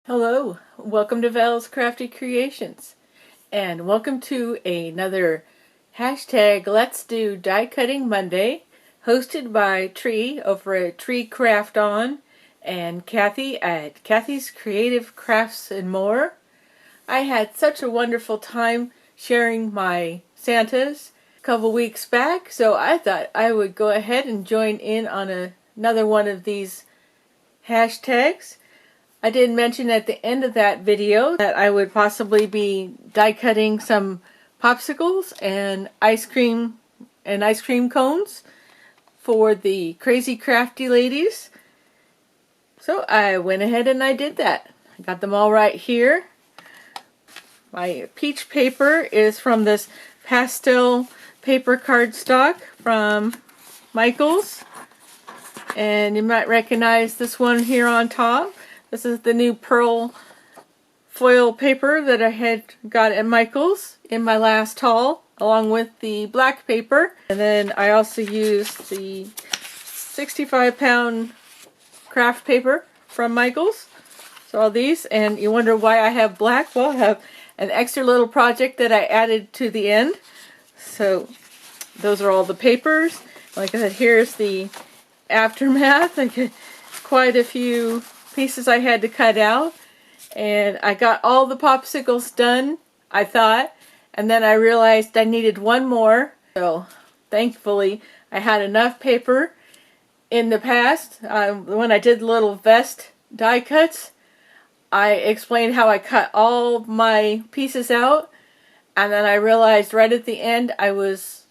Hello, welcome to Val's Crafty Creations, and welcome to another hashtag Let's Do Die Cutting Monday, hosted by Tree over at Tree Craft On and Kathy at Kathy's Creative Crafts and More. I had such a wonderful time sharing my Santas a couple weeks back, so I thought I would go ahead and join in on another one of these hashtags. I did mention at the end of that video that I would possibly be die cutting some popsicles and ice cream cones for the Crazy Crafty Ladies. So I went ahead and I did that. I got them all right here. My peach paper is from this pastel paper cardstock from Michaels. And you might recognize this one here on top. This is the new pearl foil paper that I had got at Michaels in my last haul, along with the black paper. And then I also used the 65-pound craft paper from Michaels. So all these, and you wonder why I have black? Well, I have an extra little project that I added to the end. So those are all the papers. Like I said, here's the aftermath. I get quite a few pieces I had to cut out, and I got all the popsicles done, I thought, and then I realized I needed one more. So thankfully I had enough paper. In the past, when I did little vest die cuts, I explained how I cut all my pieces out, and then I realized right at the end I was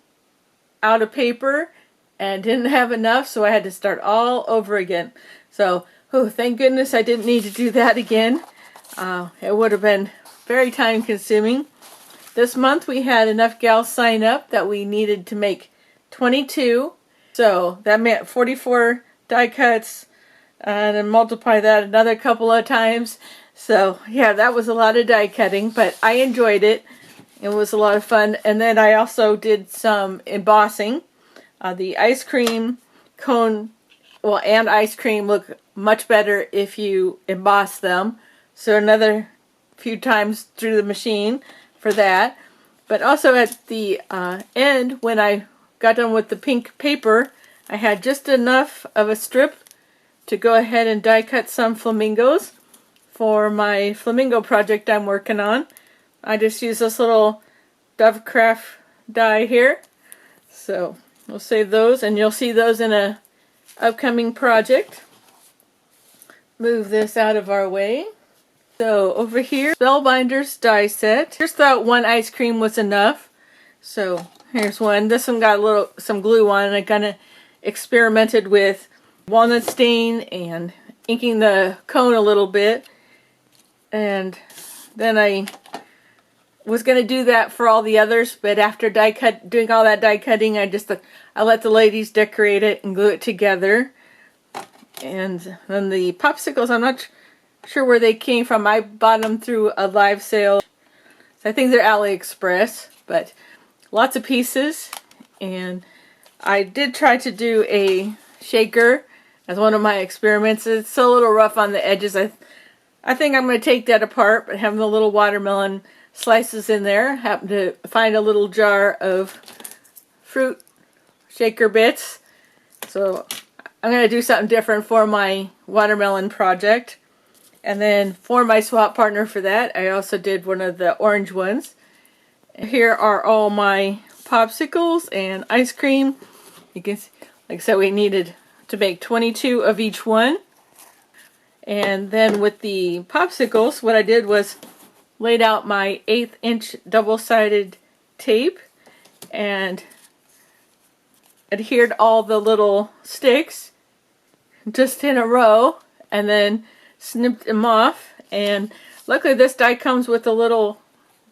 out of paper and didn't have enough, so I had to start all over again. So thank goodness I didn't need to do that again. It would have been very time consuming. This month we had enough gals sign up that we needed to make 22. So that meant 44 die cuts, and then multiply that another couple of times. So yeah, that was a lot of die cutting, but I enjoyed it. It was a lot of fun. And then I also did some embossing. The ice cream cone and ice cream look much better if you emboss them. So another few times through the machine for that. But also at the end, when I got done with the pink paper, I had just enough of a strip to go ahead and die cut some flamingos for my flamingo project I'm working on. I just use this little Dove Craft die here. So we'll save those, and you'll see those in a upcoming project. Move this out of our way. So over here, Spellbinders die set. Just thought one ice cream was enough. So here's one. This one got some glue on, and I kind of experimented with walnut stain and inking the cone a little bit. And then I was going to do that for all the others, but after doing all that die cutting, I let the ladies decorate it and glue it together. And then the popsicles, I'm not sure where they came from. I bought them through a live sale. So I think they're AliExpress, but lots of pieces. And I did try to do a shaker as one of my experiments. It's a little rough on the edges. I think I'm going to take that apart, but have the little watermelon slices in there. Happened to find a little jar of fruit shaker bits. So I'm going to do something different for my watermelon project. And then for my swap partner for that, I also did one of the orange ones. Here are all my popsicles and ice cream. You can see, like I said, we needed to make 22 of each one. And then with the popsicles, what I did was laid out my 1/8 inch double-sided tape and adhered all the little sticks just in a row, and then snipped them off. And luckily this die comes with a little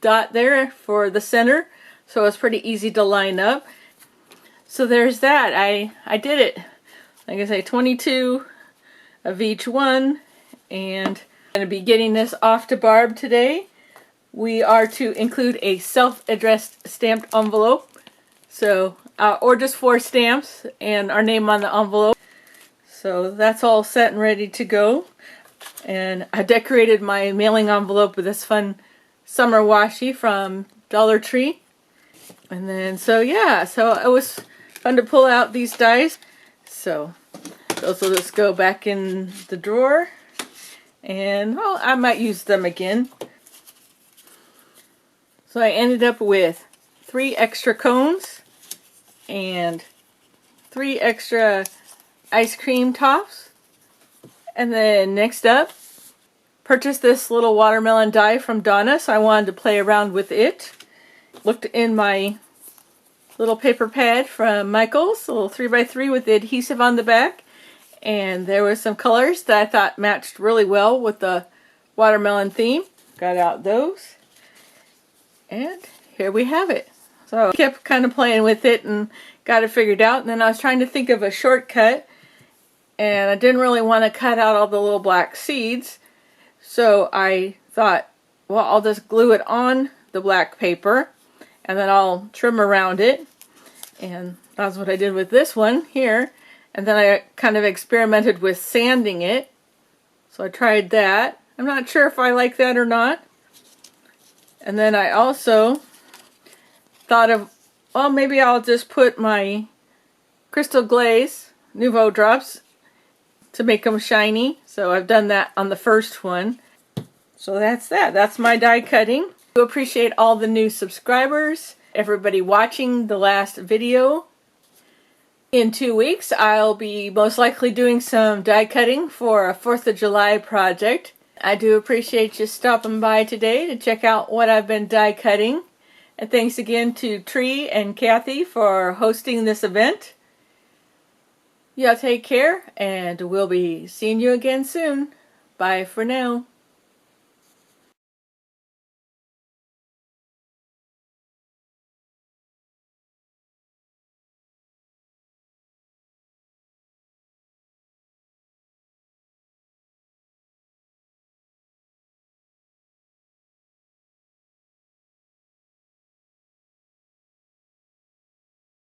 dot there for the center, so it's pretty easy to line up. So there's that. I did it. Like I say, 22 of each one, and I'm going to be getting this off to Barb today. We are to include a self-addressed stamped envelope, so or just 4 stamps and our name on the envelope. So that's all set and ready to go. And I decorated my mailing envelope with this fun summer washi from Dollar Tree. And then, so yeah, so it was fun to pull out these dies. So those will just go back in the drawer. And, well, I might use them again. So I ended up with 3 extra cones and 3 extra ice cream tops. And then next up, purchased this little watermelon die from Donna, so I wanted to play around with it. Looked in my little paper pad from Michael's, a little 3x3 with the adhesive on the back. And there were some colors that I thought matched really well with the watermelon theme. Got out those. And here we have it. So I kept kind of playing with it and got it figured out. And then I was trying to think of a shortcut. And I didn't really want to cut out all the little black seeds. So I thought, well, I'll just glue it on the black paper. And then I'll trim around it. And that's what I did with this one here. And then I kind of experimented with sanding it. So I tried that. I'm not sure if I like that or not. And then I also thought of, well, maybe I'll just put my crystal glaze Nouveau drops to make them shiny. So I've done that on the first one. So that's that. That's my die cutting. I appreciate all the new subscribers, everybody watching the last video. In 2 weeks, I'll be most likely doing some die cutting for a 4th of July project. I do appreciate you stopping by today to check out what I've been die cutting. And thanks again to Tree and Kathy for hosting this event. Y'all take care, and we'll be seeing you again soon. Bye for now.